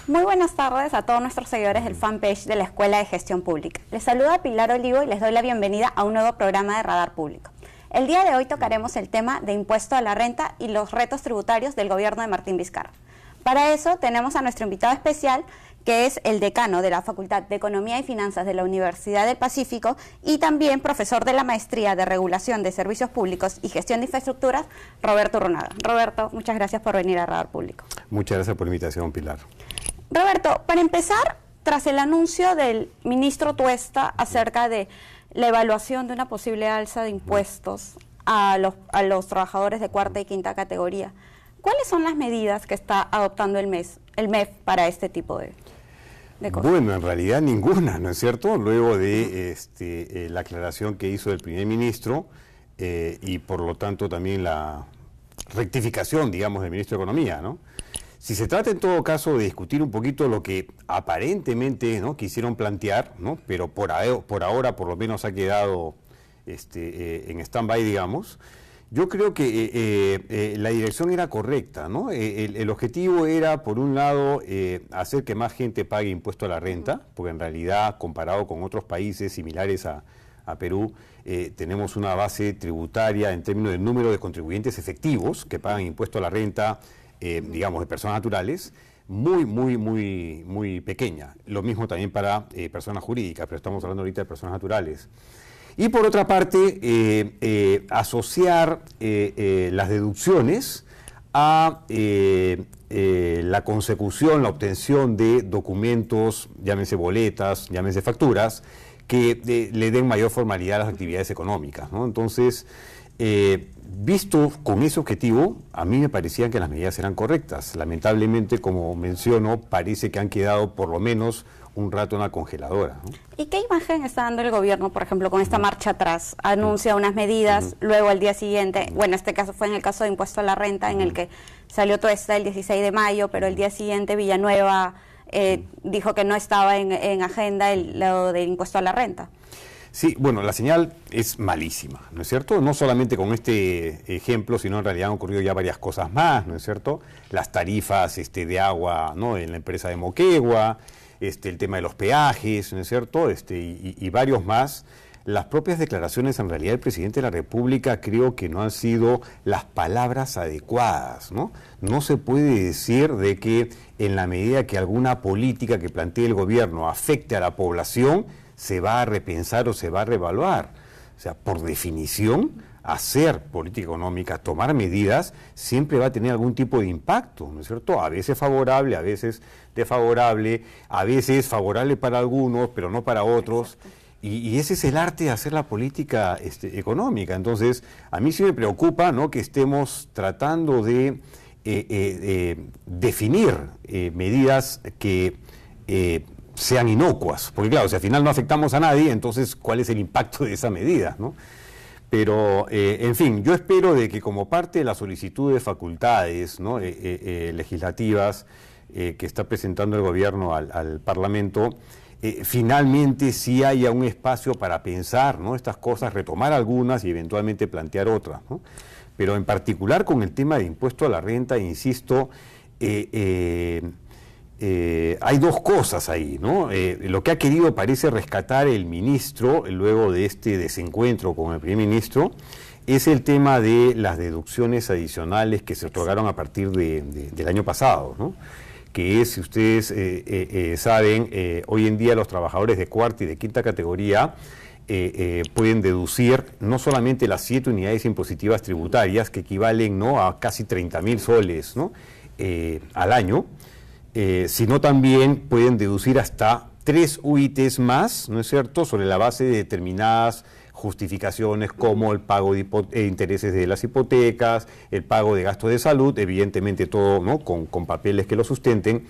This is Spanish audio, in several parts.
Muy buenas tardes a todos nuestros seguidores del fanpage de la Escuela de Gestión Pública. Les saluda Pilar Olivo y les doy la bienvenida a un nuevo programa de Radar Público. El día de hoy tocaremos el tema de impuesto a la renta y los retos tributarios del gobierno de Martín Vizcarra. Para eso tenemos a nuestro invitado especial, que es el decano de la Facultad de Economía y Finanzas de la Universidad del Pacífico y también profesor de la Maestría de Regulación de Servicios Públicos y Gestión de Infraestructuras, Roberto Urrunaga. Roberto, muchas gracias por venir a Radar Público. Muchas gracias por la invitación, Pilar. Roberto, para empezar, tras el anuncio del ministro Tuesta acerca de la evaluación de una posible alza de impuestos a los trabajadores de cuarta y quinta categoría, ¿cuáles son las medidas que está adoptando el MEF para este tipo de cosas? Bueno, en realidad ninguna, ¿no es cierto? Luego de la aclaración que hizo el primer ministro y por lo tanto también la rectificación, digamos, del ministro de Economía, ¿no? Si se trata en todo caso de discutir un poquito lo que aparentemente, ¿no?, quisieron plantear, ¿no?, pero por ahora por lo menos ha quedado en stand-by, digamos, yo creo que la dirección era correcta, ¿no? El objetivo era, por un lado, hacer que más gente pague impuesto a la renta, porque en realidad, comparado con otros países similares a Perú, tenemos una base tributaria en términos del número de contribuyentes efectivos que pagan impuesto a la renta, digamos, de personas naturales, muy pequeña. Lo mismo también para personas jurídicas, pero estamos hablando ahorita de personas naturales. Y por otra parte, asociar las deducciones a la consecución, la obtención de documentos, llámese boletas, llámese facturas, que le den mayor formalidad a las actividades económicas, ¿no? Entonces, visto con ese objetivo, a mí me parecían que las medidas eran correctas. Lamentablemente, como menciono, parece que han quedado por lo menos un rato en la congeladora, ¿no? ¿Y qué imagen está dando el gobierno, por ejemplo, con esta marcha atrás? Anuncia unas medidas, luego al día siguiente, bueno, este caso fue en el caso de impuesto a la renta, en el que salió Tuesta el 16 de mayo, pero el día siguiente Villanueva dijo que no estaba en agenda lo del impuesto a la renta. Sí, bueno, la señal es malísima, ¿no es cierto? No solamente con este ejemplo, sino en realidad han ocurrido ya varias cosas más, ¿no es cierto? Las tarifas de agua, ¿no?, en la empresa de Moquegua, el tema de los peajes, ¿no es cierto?, y varios más. Las propias declaraciones, en realidad, del presidente de la República creo que no han sido las palabras adecuadas, ¿no? No se puede decir de que en la medida que alguna política que plantee el gobierno afecte a la población, se va a repensar o se va a reevaluar. O sea, por definición, hacer política económica, tomar medidas, siempre va a tener algún tipo de impacto, ¿no es cierto? A veces favorable, a veces desfavorable, a veces favorable para algunos, pero no para otros. Y ese es el arte de hacer la política económica. Entonces, a mí sí me preocupa, ¿no?, que estemos tratando de definir medidas que sean inocuas, porque claro, si al final no afectamos a nadie, entonces ¿cuál es el impacto de esa medida, ¿no? Pero, en fin, yo espero de que como parte de la solicitud de facultades, ¿no?, legislativas que está presentando el gobierno al Parlamento, finalmente sí haya un espacio para pensar, ¿no?, estas cosas, retomar algunas y eventualmente plantear otras, ¿no? Pero en particular con el tema de impuesto a la renta, insisto, hay dos cosas ahí, ¿no? Lo que ha querido parece rescatar el ministro, luego de este desencuentro con el primer ministro, es el tema de las deducciones adicionales que se otorgaron a partir del año pasado, ¿no? Que es, si ustedes saben, hoy en día los trabajadores de cuarta y de quinta categoría pueden deducir no solamente las 7 unidades impositivas tributarias, que equivalen, ¿no?, a casi 30.000 soles, ¿no?, al año, sino también pueden deducir hasta 3 UITs más, ¿no es cierto?, sobre la base de determinadas justificaciones como el pago de intereses de las hipotecas, el pago de gastos de salud, evidentemente todo, ¿no?, con papeles que lo sustenten.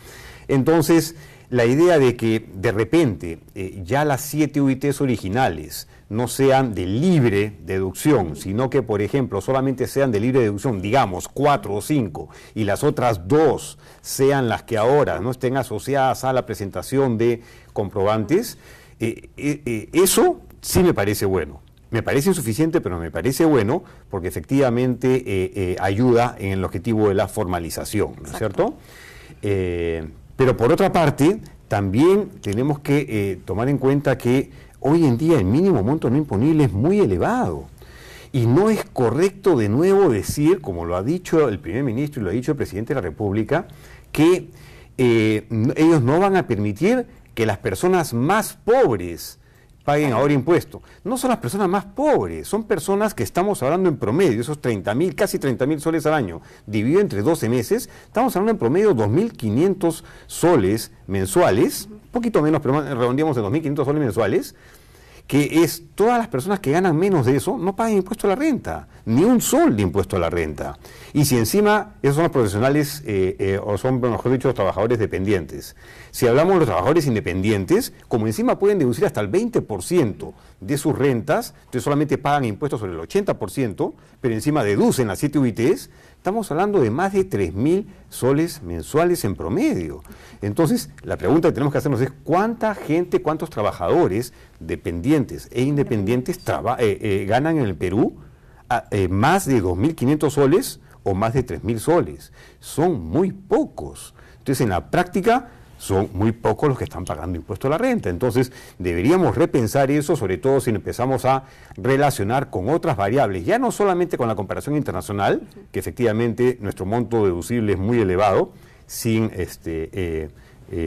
Entonces, la idea de que de repente ya las 7 UITs originales no sean de libre deducción, sino que, por ejemplo, solamente sean de libre deducción, digamos 4 o 5, y las otras 2 sean las que ahora no estén asociadas a la presentación de comprobantes, eso sí me parece bueno. Me parece insuficiente, pero me parece bueno porque efectivamente ayuda en el objetivo de la formalización, ¿no es cierto? Pero por otra parte, también tenemos que tomar en cuenta que hoy en día el mínimo monto no imponible es muy elevado. Y no es correcto de nuevo decir, como lo ha dicho el primer ministro y lo ha dicho el presidente de la República, que ellos no van a permitir que las personas más pobres paguen ahora impuestos. No son las personas más pobres, son personas que estamos hablando en promedio, esos 30.000, casi 30.000 soles al año, dividido entre 12 meses, estamos hablando en promedio 2.500 soles mensuales, un poquito menos, pero redondeamos en 2.500 soles mensuales, que es todas las personas que ganan menos de eso no pagan impuesto a la renta, ni un sol de impuesto a la renta. Y si encima esos son los profesionales o son, mejor dicho, los trabajadores dependientes. Si hablamos de los trabajadores independientes, como encima pueden deducir hasta el 20% de sus rentas, entonces solamente pagan impuestos sobre el 80%, pero encima deducen las 7 UITs, estamos hablando de más de 3.000 soles mensuales en promedio. Entonces, la pregunta que tenemos que hacernos es ¿cuánta gente, cuántos trabajadores dependientes e independientes ganan en el Perú más de 2.500 soles o más de 3.000 soles? Son muy pocos. Entonces, en la práctica, son muy pocos los que están pagando impuesto a la renta. Entonces, deberíamos repensar eso, sobre todo si empezamos a relacionar con otras variables, ya no solamente con la comparación internacional, que efectivamente nuestro monto deducible es muy elevado, sin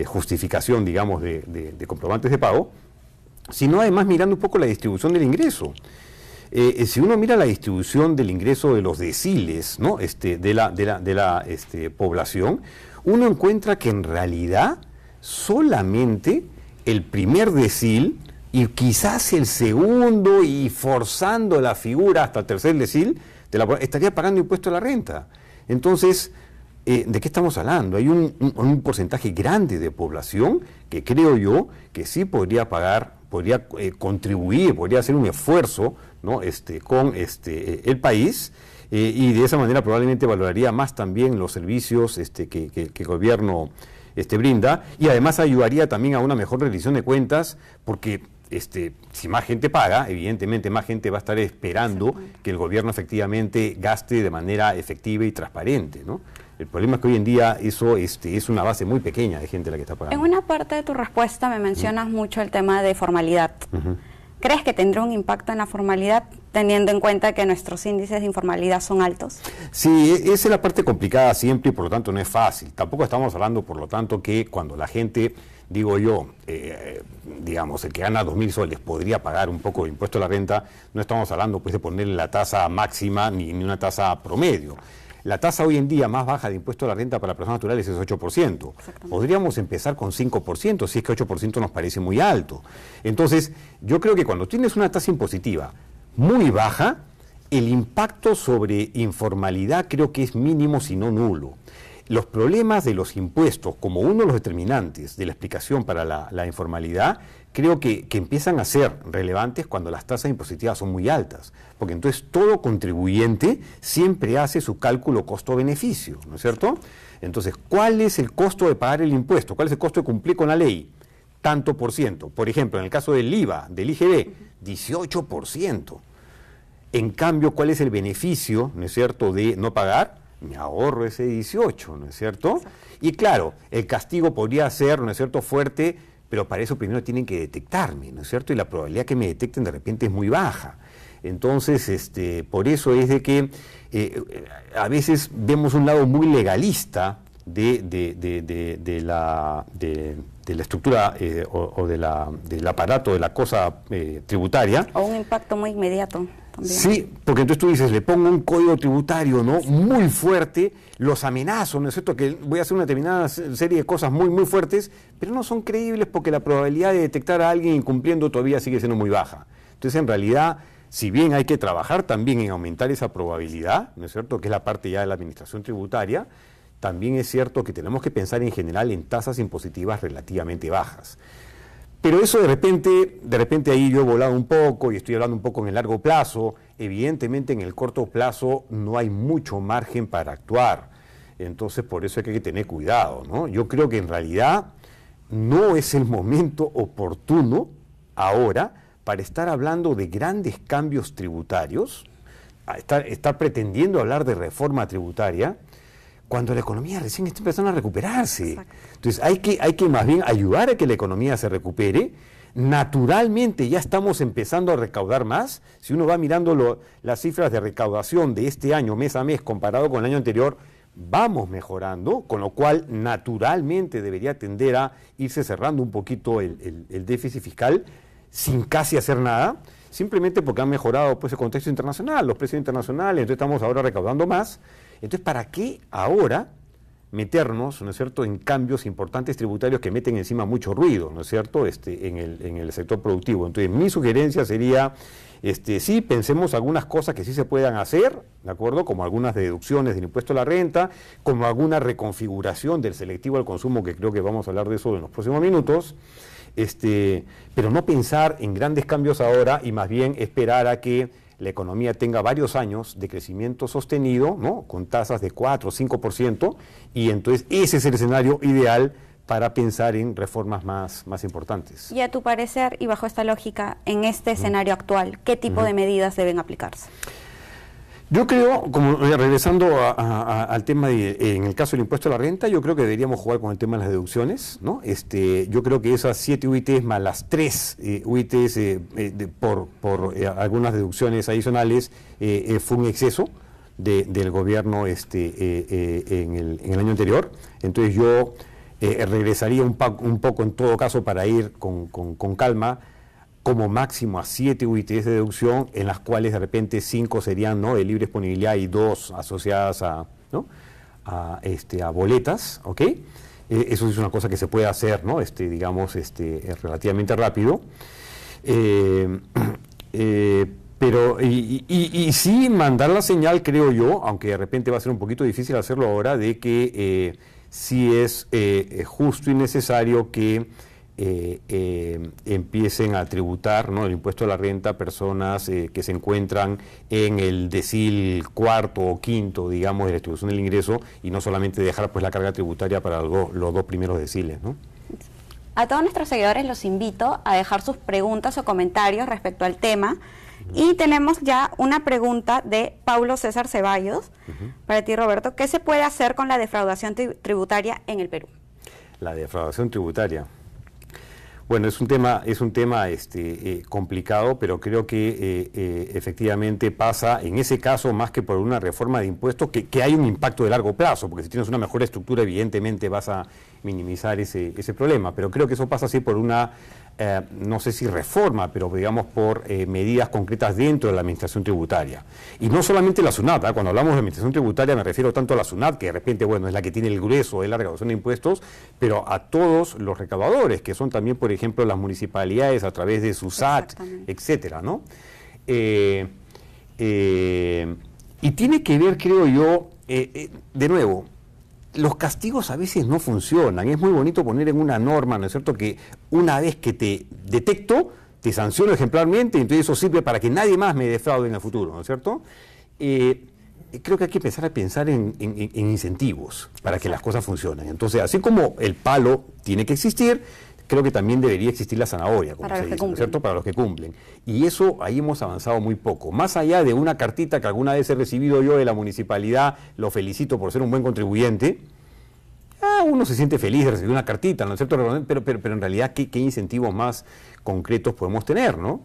justificación, digamos, de comprobantes de pago, sino además mirando un poco la distribución del ingreso. Si uno mira la distribución del ingreso de los deciles, ¿no? de la población, uno encuentra que en realidad solamente el primer decil y quizás el segundo y forzando la figura hasta el tercer decil estaría pagando impuesto a la renta. Entonces, ¿de qué estamos hablando? Hay un porcentaje grande de población que creo yo que sí podría pagar, podría contribuir, podría hacer un esfuerzo, ¿no? con el país. Y de esa manera probablemente valoraría más también los servicios que el gobierno brinda, y además ayudaría también a una mejor rendición de cuentas, porque si más gente paga, evidentemente más gente va a estar esperando que el gobierno efectivamente gaste de manera efectiva y transparente, ¿no? El problema es que hoy en día eso es una base muy pequeña de gente la que está pagando. En una parte de tu respuesta me mencionas mucho el tema de formalidad. ¿Crees que tendrá un impacto en la formalidad, teniendo en cuenta que nuestros índices de informalidad son altos? Sí, esa es la parte complicada siempre y por lo tanto no es fácil. Tampoco estamos hablando, por lo tanto, que cuando la gente, digo yo, digamos, el que gana 2.000 soles podría pagar un poco de impuesto a la renta, no estamos hablando pues de ponerle la tasa máxima ni una tasa promedio. La tasa hoy en día más baja de impuesto a la renta para personas naturales es 8%. Podríamos empezar con 5%, si es que 8% nos parece muy alto. Entonces, yo creo que cuando tienes una tasa impositiva muy baja, el impacto sobre informalidad creo que es mínimo, si no nulo. Los problemas de los impuestos, como uno de los determinantes de la explicación para la informalidad, creo que empiezan a ser relevantes cuando las tasas impositivas son muy altas, porque entonces todo contribuyente siempre hace su cálculo costo-beneficio, ¿no es cierto? Entonces, ¿cuál es el costo de pagar el impuesto? ¿Cuál es el costo de cumplir con la ley? Tanto por ciento. Por ejemplo, en el caso del IVA, del IGB, 18%. En cambio, ¿cuál es el beneficio, ¿no es cierto?, de no pagar? Me ahorro ese 18, ¿no es cierto? Y claro, el castigo podría ser, ¿no es cierto?, fuerte, pero para eso primero tienen que detectarme, ¿no es cierto? Y la probabilidad que me detecten de repente es muy baja. Entonces, por eso es de que a veces vemos un lado muy legalista de la estructura o del aparato de la cosa tributaria. O un impacto muy inmediato. También. Sí, porque entonces tú dices, le pongo un código tributario, ¿no?, muy fuerte, los amenazo, ¿no es cierto?, que voy a hacer una determinada serie de cosas muy, muy fuertes, pero no son creíbles porque la probabilidad de detectar a alguien incumpliendo todavía sigue siendo muy baja. Entonces, en realidad, si bien hay que trabajar también en aumentar esa probabilidad, ¿no es cierto?, que es la parte ya de la administración tributaria, también es cierto que tenemos que pensar en general en tasas impositivas relativamente bajas. Pero eso de repente ahí yo he volado un poco y estoy hablando un poco en el largo plazo. Evidentemente en el corto plazo no hay mucho margen para actuar. Entonces por eso hay que tener cuidado, ¿no? Yo creo que en realidad no es el momento oportuno ahora para estar hablando de grandes cambios tributarios, estar pretendiendo hablar de reforma tributaria, cuando la economía recién está empezando a recuperarse. Exacto. Entonces hay que más bien ayudar a que la economía se recupere. Naturalmente ya estamos empezando a recaudar más. Si uno va mirando las cifras de recaudación de este año, mes a mes, comparado con el año anterior, vamos mejorando, con lo cual naturalmente debería tender a irse cerrando un poquito el déficit fiscal sin casi hacer nada, simplemente porque han mejorado pues, el contexto internacional, los precios internacionales, entonces estamos ahora recaudando más. Entonces, ¿para qué ahora meternos, ¿no es cierto?, en cambios importantes tributarios que meten encima mucho ruido, ¿no es cierto?, en el sector productivo? Entonces, mi sugerencia sería, sí, pensemos algunas cosas que sí se puedan hacer, ¿de acuerdo?, como algunas deducciones del impuesto a la renta, como alguna reconfiguración del selectivo al consumo, que creo que vamos a hablar de eso en los próximos minutos, pero no pensar en grandes cambios ahora y más bien esperar a que la economía tenga varios años de crecimiento sostenido, ¿no?, con tasas de 4 o 5%, y entonces ese es el escenario ideal para pensar en reformas más importantes. Y a tu parecer, y bajo esta lógica, en este escenario actual, ¿qué tipo de medidas deben aplicarse? Yo creo, como regresando al tema en el caso del impuesto a la renta, yo creo que deberíamos jugar con el tema de las deducciones, ¿no? Yo creo que esas 7 UITs más las 3 UITs por algunas deducciones adicionales fue un exceso del gobierno en el año anterior. Entonces yo regresaría un poco en todo caso para ir con calma, como máximo a 7 UITs de deducción, en las cuales de repente 5 serían, ¿no?, de libre disponibilidad y 2 asociadas a boletas, ¿ok? Eso es una cosa que se puede hacer, ¿no?, digamos, relativamente rápido. Pero sí mandar la señal, creo yo, aunque de repente va a ser un poquito difícil hacerlo ahora, de que sí es justo y necesario que empiecen a tributar, ¿no?, el impuesto a la renta a personas que se encuentran en el decil cuarto o quinto, digamos, de la distribución del ingreso, y no solamente dejar pues la carga tributaria para los dos primeros deciles, ¿no? A todos nuestros seguidores los invito a dejar sus preguntas o comentarios respecto al tema. Y tenemos ya una pregunta de Paulo César Ceballos, para ti, Roberto. ¿Qué se puede hacer con la defraudación tributaria en el Perú? La defraudación tributaria. Bueno, es un tema complicado, pero creo que efectivamente pasa, en ese caso, más que por una reforma de impuestos, que hay un impacto de largo plazo, porque si tienes una mejor estructura, evidentemente vas a minimizar ese problema, pero creo que eso pasa así por una, no sé si reforma, pero digamos por medidas concretas dentro de la administración tributaria. Y no solamente la SUNAT, cuando hablamos de administración tributaria me refiero tanto a la SUNAT, que de repente, bueno, es la que tiene el grueso de la recaudación de impuestos, pero a todos los recaudadores, que son también, por ejemplo, las municipalidades a través de su SAT, etcétera, ¿no? Y tiene que ver, creo yo, de nuevo, los castigos a veces no funcionan. Es muy bonito poner en una norma, ¿no es cierto?, que una vez que te detecto, te sanciono ejemplarmente, y entonces eso sirve para que nadie más me defraude en el futuro, ¿no es cierto? Creo que hay que empezar a pensar en incentivos para que las cosas funcionen. Entonces, así como el palo tiene que existir, creo que también debería existir la zanahoria, como se dice, ¿no es cierto?, para los que cumplen. Y eso, ahí hemos avanzado muy poco. Más allá de una cartita que alguna vez he recibido yo de la municipalidad, lo felicito por ser un buen contribuyente, uno se siente feliz de recibir una cartita, ¿no es cierto?, pero en realidad, ¿qué incentivos más concretos podemos tener, ¿no?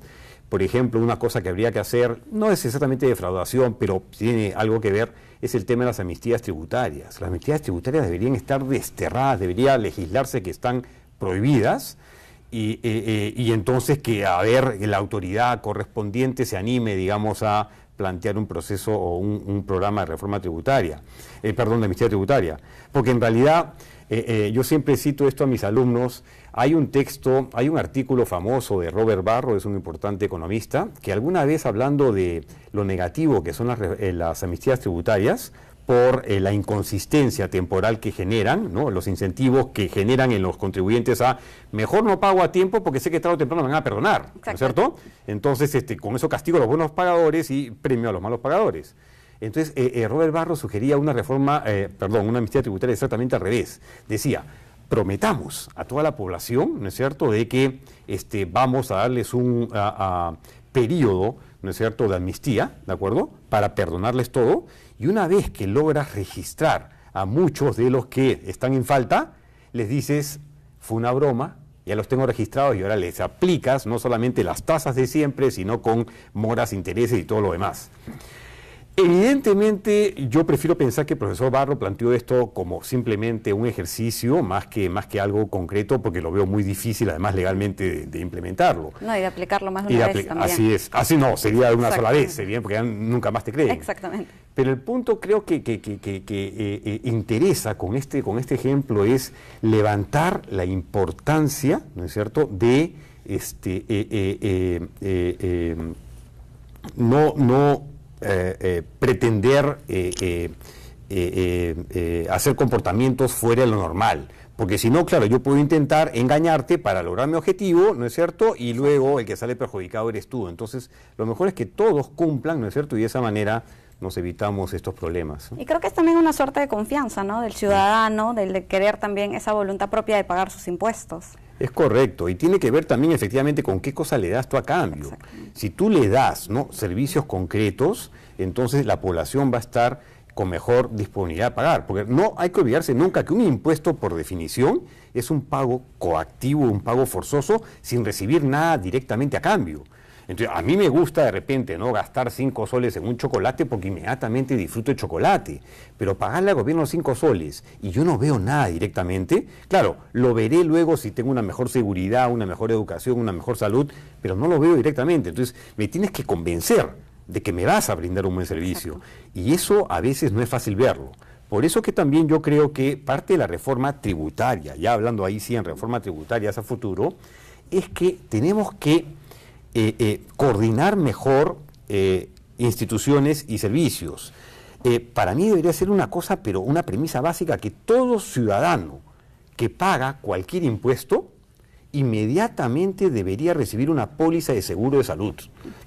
Por ejemplo, una cosa que habría que hacer, no es exactamente defraudación, pero tiene algo que ver, es el tema de las amnistías tributarias. Las amnistías tributarias deberían estar desterradas, debería legislarse que están prohibidas, y entonces que la autoridad correspondiente se anime, digamos, a plantear un proceso o un programa de reforma tributaria, de amnistía tributaria. Porque en realidad, yo siempre cito esto a mis alumnos, hay un artículo famoso de Robert Barro, es un importante economista, que alguna vez, hablando de lo negativo que son las amnistías tributarias, por la inconsistencia temporal que generan, ¿no?, los incentivos que generan en los contribuyentes a mejor no pago a tiempo porque sé que tarde o temprano me van a perdonar, ¿no es cierto? Entonces, con eso castigo a los buenos pagadores y premio a los malos pagadores. Entonces, Robert Barro sugería una amnistía tributaria exactamente al revés. Decía, prometamos a toda la población, ¿no es cierto?, de que vamos a darles un periodo, ¿no es cierto?, de amnistía, ¿de acuerdo?, para perdonarles todo, y una vez que logras registrar a muchos de los que están en falta, les dices, fue una broma, ya los tengo registrados y ahora les aplicas no solamente las tasas de siempre, sino con moras, intereses y todo lo demás. Evidentemente, yo prefiero pensar que el profesor Barro planteó esto como simplemente un ejercicio, más que algo concreto, porque lo veo muy difícil, además, legalmente de implementarlo. No, y de aplicarlo más de una vez también. Así es. Así no, sería de una sola vez, sería porque ya nunca más te creen. Exactamente. Pero el punto creo que interesa con este ejemplo es levantar la importancia, ¿no es cierto?, de pretender hacer comportamientos fuera de lo normal. Porque si no, claro, yo puedo intentar engañarte para lograr mi objetivo, ¿no es cierto? Y luego el que sale perjudicado eres tú. Entonces, lo mejor es que todos cumplan, ¿no es cierto? Y de esa manera nos evitamos estos problemas, ¿no? Y creo que es también una suerte de confianza, ¿no?, del ciudadano, del de querer también esa voluntad propia de pagar sus impuestos. Es correcto, y tiene que ver también efectivamente con qué cosa le das tú a cambio. Si tú le das, ¿no?, servicios concretos, entonces la población va a estar con mejor disponibilidad de pagar, porque no hay que olvidarse nunca que un impuesto, por definición, es un pago coactivo, un pago forzoso, sin recibir nada directamente a cambio. Entonces, a mí me gusta de repente no gastar 5 soles en un chocolate porque inmediatamente disfruto el chocolate, pero pagarle al gobierno 5 soles y yo no veo nada directamente, claro, lo veré luego si tengo una mejor seguridad, una mejor educación, una mejor salud, pero no lo veo directamente. Entonces, me tienes que convencer de que me vas a brindar un buen servicio. Y eso a veces no es fácil verlo. Por eso que también yo creo que parte de la reforma tributaria, ya hablando ahí sí en reforma tributaria hacia futuro, es que tenemos que coordinar mejor instituciones y servicios. Para mí debería ser una cosa, pero una premisa básica, que todo ciudadano que paga cualquier impuesto inmediatamente debería recibir una póliza de seguro de salud.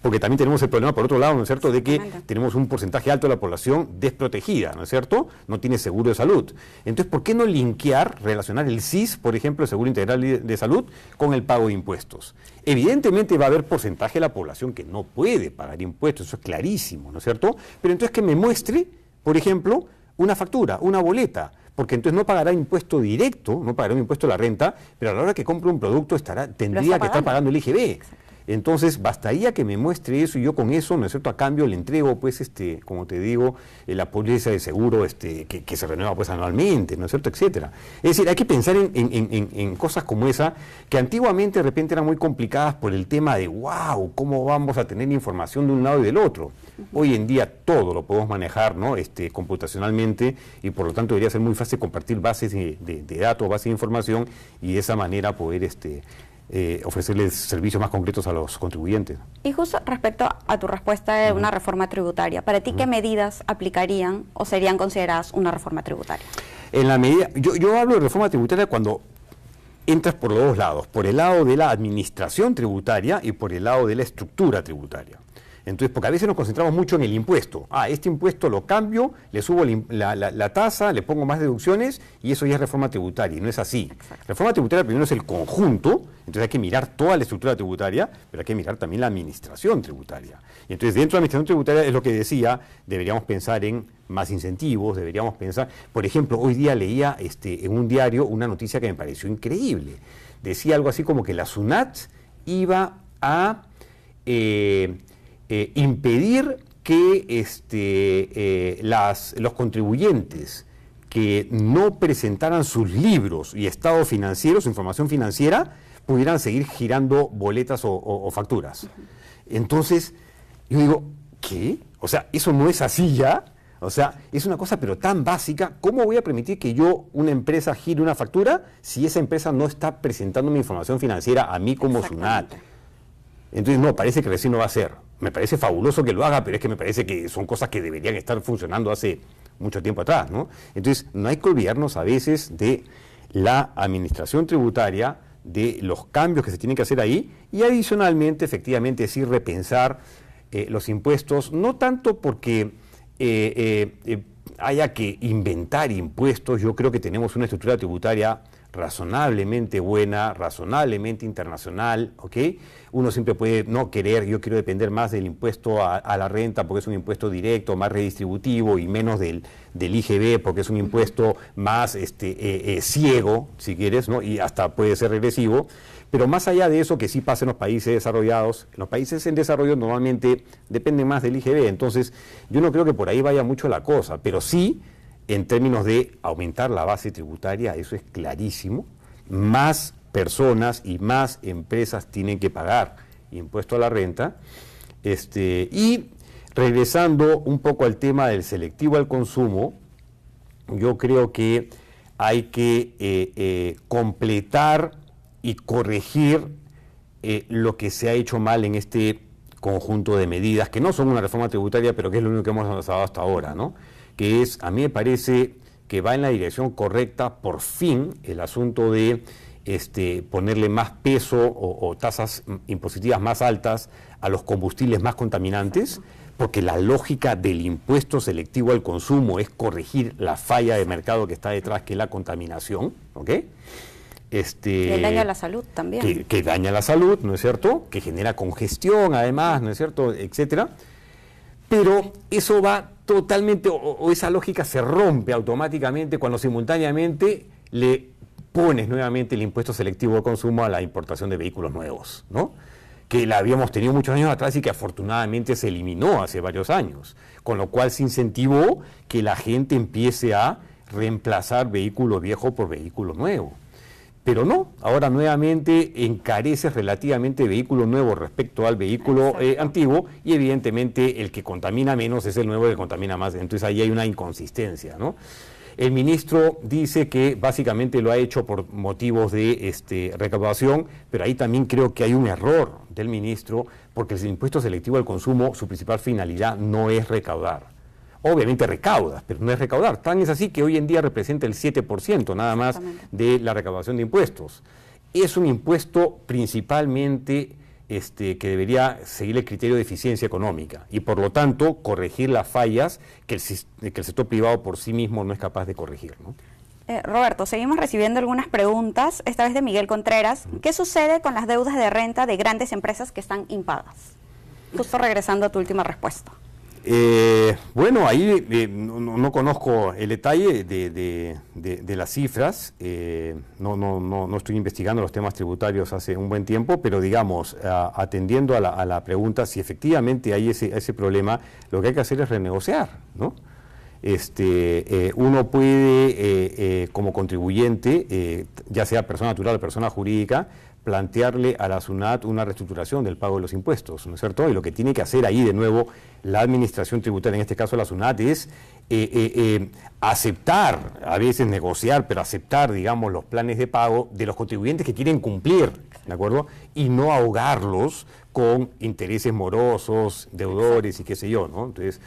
Porque también tenemos el problema, por otro lado, ¿no es cierto?, de que tenemos un porcentaje alto de la población desprotegida, ¿no es cierto?, no tiene seguro de salud. Entonces, ¿por qué no linkear, relacionar el SIS, por ejemplo, el Seguro Integral de Salud, con el pago de impuestos? Evidentemente va a haber porcentaje de la población que no puede pagar impuestos, eso es clarísimo, ¿no es cierto?, pero entonces que me muestre, por ejemplo, una factura, una boleta, porque entonces no pagará impuesto directo, no pagará un impuesto a la renta, pero a la hora que compre un producto tendría que estar pagando el IGB. Exacto. Entonces, bastaría que me muestre eso y yo con eso, ¿no es cierto?, a cambio le entrego, pues, como te digo, la póliza de seguro que se renueva, pues, anualmente, ¿no es cierto?, etcétera. Es decir, hay que pensar en cosas como esa, que antiguamente de repente eran muy complicadas por el tema de, wow, ¿cómo vamos a tener información de un lado y del otro? Hoy en día todo lo podemos manejar, ¿no?, computacionalmente, y por lo tanto debería ser muy fácil compartir bases de datos, bases de información, y de esa manera poder ofrecerles servicios más concretos a los contribuyentes. Y justo respecto a tu respuesta de una reforma tributaria, ¿para ti qué medidas aplicarían o serían consideradas una reforma tributaria? En la medida, yo hablo de reforma tributaria cuando entras por los dos lados, por el lado de la administración tributaria y por el lado de la estructura tributaria. Entonces, porque a veces nos concentramos mucho en el impuesto. Este impuesto lo cambio, le subo la tasa, le pongo más deducciones y eso ya es reforma tributaria, y no es así. Exacto. Reforma tributaria primero es el conjunto, entonces hay que mirar toda la estructura tributaria, pero hay que mirar también la administración tributaria. Y entonces dentro de la administración tributaria es lo que decía, deberíamos pensar en más incentivos, deberíamos pensar, por ejemplo, hoy día leía en un diario una noticia que me pareció increíble. Decía algo así como que la SUNAT iba a impedir que los contribuyentes que no presentaran sus libros y estados financieros, su información financiera, pudieran seguir girando boletas o facturas. Entonces, yo digo, ¿qué? O sea, eso no es así ya. O sea, es una cosa pero tan básica. ¿Cómo voy a permitir que una empresa, gire una factura si esa empresa no está presentando mi información financiera a mí como SUNAT? Entonces, no, parece que recién no va a ser. Me parece fabuloso que lo haga, pero es que me parece que son cosas que deberían estar funcionando hace mucho tiempo atrás, ¿no? Entonces, no hay que olvidarnos a veces de la administración tributaria, de los cambios que se tienen que hacer ahí, y adicionalmente, efectivamente, sí repensar los impuestos, no tanto porque haya que inventar impuestos. Yo creo que tenemos una estructura tributaria razonablemente buena, razonablemente internacional, ¿ok? Uno siempre puede no querer, yo quiero depender más del impuesto a la renta porque es un impuesto directo, más redistributivo y menos del IGB porque es un impuesto más ciego, si quieres, ¿no? Y hasta puede ser regresivo. Pero más allá de eso, que sí pasa en los países desarrollados, en los países en desarrollo normalmente dependen más del IGB. Entonces, yo no creo que por ahí vaya mucho la cosa, pero sí, en términos de aumentar la base tributaria, eso es clarísimo. Más personas y más empresas tienen que pagar impuesto a la renta. Y regresando un poco al tema del selectivo al consumo, yo creo que hay que completar y corregir lo que se ha hecho mal en este conjunto de medidas, que no son una reforma tributaria, pero que es lo único que hemos avanzado hasta ahora, ¿no? Que es, a mí me parece que va en la dirección correcta, por fin, el asunto de ponerle más peso o tasas impositivas más altas a los combustibles más contaminantes, porque la lógica del impuesto selectivo al consumo es corregir la falla de mercado que está detrás, que es la contaminación, ¿ok? Que daña la salud también. Que daña la salud, ¿no es cierto? Que genera congestión, además, ¿no es cierto? Etcétera. Pero eso va totalmente, o esa lógica se rompe automáticamente cuando simultáneamente le pones nuevamente el impuesto selectivo al consumo a la importación de vehículos nuevos, ¿no? Que la habíamos tenido muchos años atrás y que afortunadamente se eliminó hace varios años, con lo cual se incentivó que la gente empiece a reemplazar vehículo viejo por vehículo nuevo. Pero no, ahora nuevamente encareces relativamente vehículo nuevo respecto al vehículo antiguo, y evidentemente el que contamina menos es el nuevo que contamina más. Entonces ahí hay una inconsistencia, ¿no? El ministro dice que básicamente lo ha hecho por motivos de recaudación, pero ahí también creo que hay un error del ministro, porque el impuesto selectivo al consumo, su principal finalidad no es recaudar. Obviamente recaudas, pero no es recaudar. Tan es así que hoy en día representa el 7% nada más de la recaudación de impuestos. Es un impuesto principalmente que debería seguir el criterio de eficiencia económica y por lo tanto corregir las fallas que el sector privado por sí mismo no es capaz de corregir, ¿no? Roberto, seguimos recibiendo algunas preguntas, esta vez de Miguel Contreras. ¿Qué sucede con las deudas de renta de grandes empresas que están impagas? Justo regresando a tu última respuesta. Bueno, ahí no conozco el detalle de las cifras, no estoy investigando los temas tributarios hace un buen tiempo, pero digamos, atendiendo a la pregunta, si efectivamente hay ese problema, lo que hay que hacer es renegociar, ¿no? Uno puede, como contribuyente, ya sea persona natural o persona jurídica, plantearle a la SUNAT una reestructuración del pago de los impuestos, ¿no es cierto? Y lo que tiene que hacer ahí, de nuevo, la administración tributaria, en este caso la SUNAT, es aceptar, a veces negociar, pero aceptar, digamos, los planes de pago de los contribuyentes que quieren cumplir, ¿de acuerdo? Y no ahogarlos con intereses morosos, deudores y qué sé yo, ¿no? Entonces,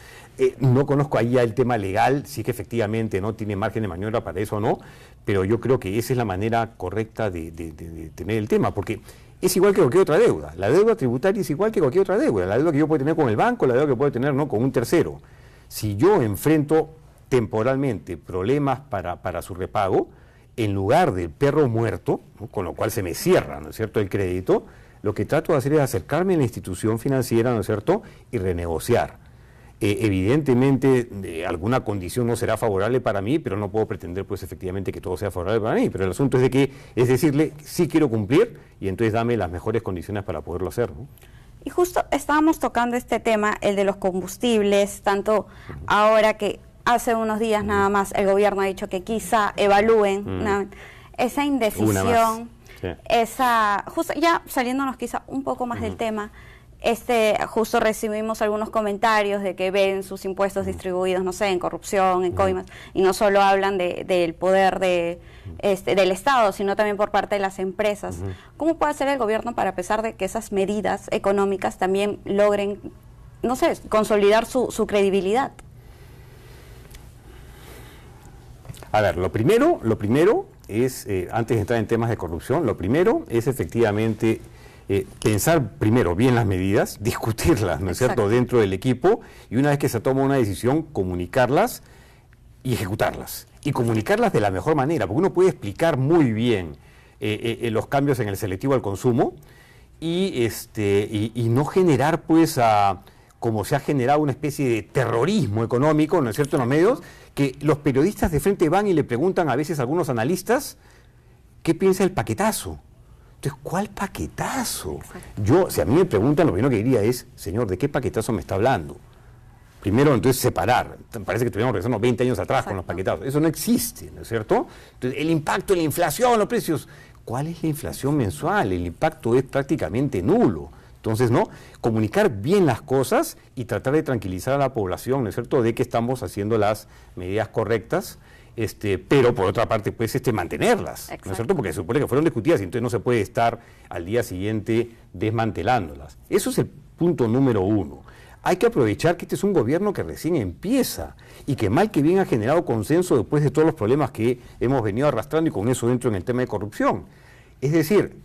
no conozco ahí ya el tema legal, si es que efectivamente no tiene margen de maniobra para eso o no, pero yo creo que esa es la manera correcta de tener el tema, porque es igual que cualquier otra deuda. La deuda tributaria es igual que cualquier otra deuda. La deuda que yo puedo tener con el banco, la deuda que puedo tener, ¿no?, con un tercero. Si yo enfrento temporalmente problemas para su repago, en lugar del perro muerto, ¿no?, con lo cual se me cierra, ¿no es cierto?, el crédito, lo que trato de hacer es acercarme a la institución financiera, ¿no es cierto?, y renegociar. Evidentemente, alguna condición no será favorable para mí, pero no puedo pretender, pues, efectivamente que todo sea favorable para mí. Pero el asunto es de que, es decirle, sí quiero cumplir, y entonces dame las mejores condiciones para poderlo hacer, ¿no? Y justo estábamos tocando este tema, el de los combustibles, tanto ahora que hace unos días nada más el gobierno ha dicho que quizá evalúen esa indecisión, sí, justo ya saliéndonos quizá un poco más del tema. Justo recibimos algunos comentarios de que ven sus impuestos distribuidos, no sé, en corrupción, en coimas, y no solo hablan del poder del Estado, sino también por parte de las empresas. ¿Cómo puede hacer el gobierno para, a pesar de que esas medidas económicas también logren, no sé, consolidar su credibilidad? A ver, lo primero es, antes de entrar en temas de corrupción, lo primero es efectivamente pensar primero bien las medidas, discutirlas, ¿no es cierto?, dentro del equipo, y una vez que se toma una decisión, comunicarlas y ejecutarlas, y comunicarlas de la mejor manera, porque uno puede explicar muy bien los cambios en el selectivo al consumo y no generar, pues, como se ha generado una especie de terrorismo económico, ¿no es cierto?, en los medios, que los periodistas de frente van y le preguntan a veces a algunos analistas qué piensa del paquetazo. Entonces, ¿cuál paquetazo? Yo, si a mí me preguntan, lo primero que diría es, señor, ¿de qué paquetazo me está hablando? Primero, entonces, separar. Parece que tuvimos regresando 20 años atrás con los paquetazos. Eso no existe, ¿no es cierto? Entonces, el impacto de la inflación, los precios. ¿Cuál es la inflación mensual? El impacto es prácticamente nulo. Entonces, ¿no? Comunicar bien las cosas y tratar de tranquilizar a la población, ¿no es cierto?, de que estamos haciendo las medidas correctas, pero por otra parte, pues, mantenerlas, Exacto. ¿no es cierto?, porque se supone que fueron discutidas y entonces no se puede estar al día siguiente desmantelándolas. Eso es el punto número uno. Hay que aprovechar que este es un gobierno que recién empieza y que mal que bien ha generado consenso después de todos los problemas que hemos venido arrastrando, y con eso entro en el tema de corrupción. Es decir,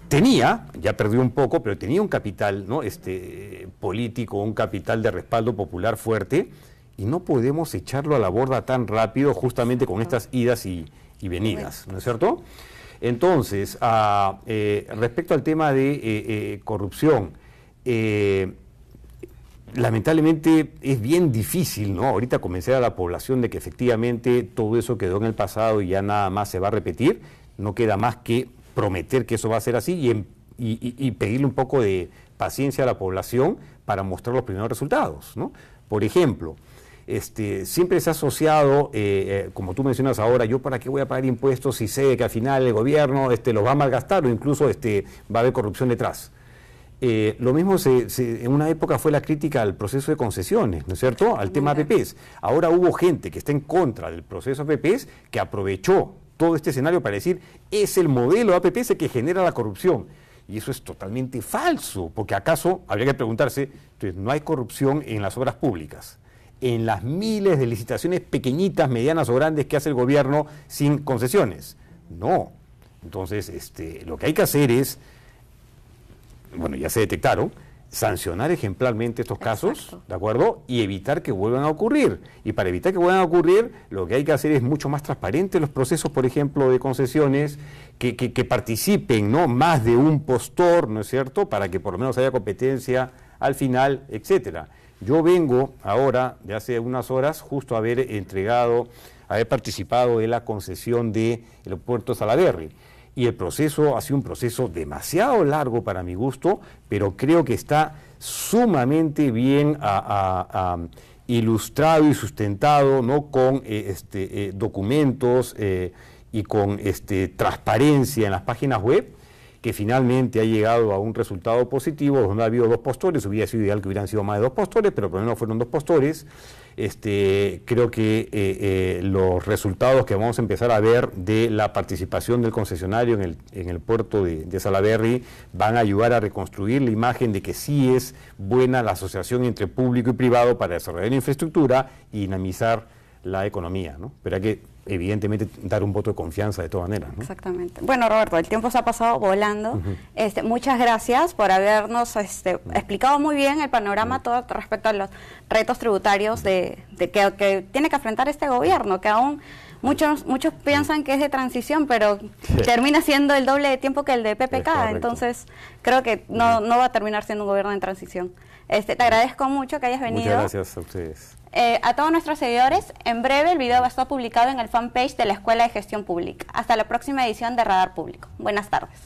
tenía, ya perdió un poco, pero tenía un capital, ¿no?, político, un capital de respaldo popular fuerte, y no podemos echarlo a la borda tan rápido justamente con estas idas y venidas, ¿no es cierto? Entonces, respecto al tema de corrupción, lamentablemente es bien difícil, ¿no?, ahorita convencer a la población de que efectivamente todo eso quedó en el pasado y ya nada más se va a repetir. No queda más que prometer que eso va a ser así y pedirle un poco de paciencia a la población para mostrar los primeros resultados, ¿no? Por ejemplo, siempre se ha asociado, como tú mencionas ahora, yo para qué voy a pagar impuestos si sé que al final el gobierno los va a malgastar o incluso va a haber corrupción detrás. Lo mismo en una época fue la crítica al proceso de concesiones, ¿no es cierto?, al tema APPs. Ahora hubo gente que está en contra del proceso APPs que aprovechó todo este escenario para decir, es el modelo de APPs el que genera la corrupción. Y eso es totalmente falso, porque acaso habría que preguntarse, entonces, ¿no hay corrupción en las obras públicas? En las miles de licitaciones pequeñitas, medianas o grandes que hace el gobierno sin concesiones. No. Entonces, lo que hay que hacer es, bueno, ya se detectaron, sancionar ejemplarmente estos casos, Exacto. ¿de acuerdo? Y evitar que vuelvan a ocurrir. Y para evitar que vuelvan a ocurrir, lo que hay que hacer es mucho más transparente los procesos, por ejemplo, de concesiones, que participen, ¿no?, más de un postor, ¿no es cierto?, para que por lo menos haya competencia al final, etcétera. Yo vengo ahora, de hace unas horas, justo a haber participado en la concesión del puerto Salaberry. Y el proceso ha sido un proceso demasiado largo para mi gusto, pero creo que está sumamente bien ilustrado y sustentado, ¿no?, con documentos y con transparencia en las páginas web, que finalmente ha llegado a un resultado positivo, donde ha habido 2 postores. Hubiera sido ideal que hubieran sido más de 2 postores, pero por lo menos fueron 2 postores. Creo que los resultados que vamos a empezar a ver de la participación del concesionario en el puerto de Salaberry van a ayudar a reconstruir la imagen de que sí es buena la asociación entre público y privado para desarrollar la infraestructura y dinamizar la economía, ¿no? Pero hay que, evidentemente, dar un voto de confianza de todas maneras, ¿no? Exactamente. Bueno, Roberto, el tiempo se ha pasado volando. Muchas gracias por habernos explicado muy bien el panorama todo respecto a los retos tributarios que tiene que afrontar este gobierno, que aún muchos piensan que es de transición, pero termina siendo el doble de tiempo que el de PPK. Entonces, creo que no va a terminar siendo un gobierno en transición. Te agradezco mucho que hayas venido. Muchas gracias a ustedes. A todos nuestros seguidores, en breve el video va a estar publicado en el fanpage de la Escuela de Gestión Pública. Hasta la próxima edición de Radar Público. Buenas tardes.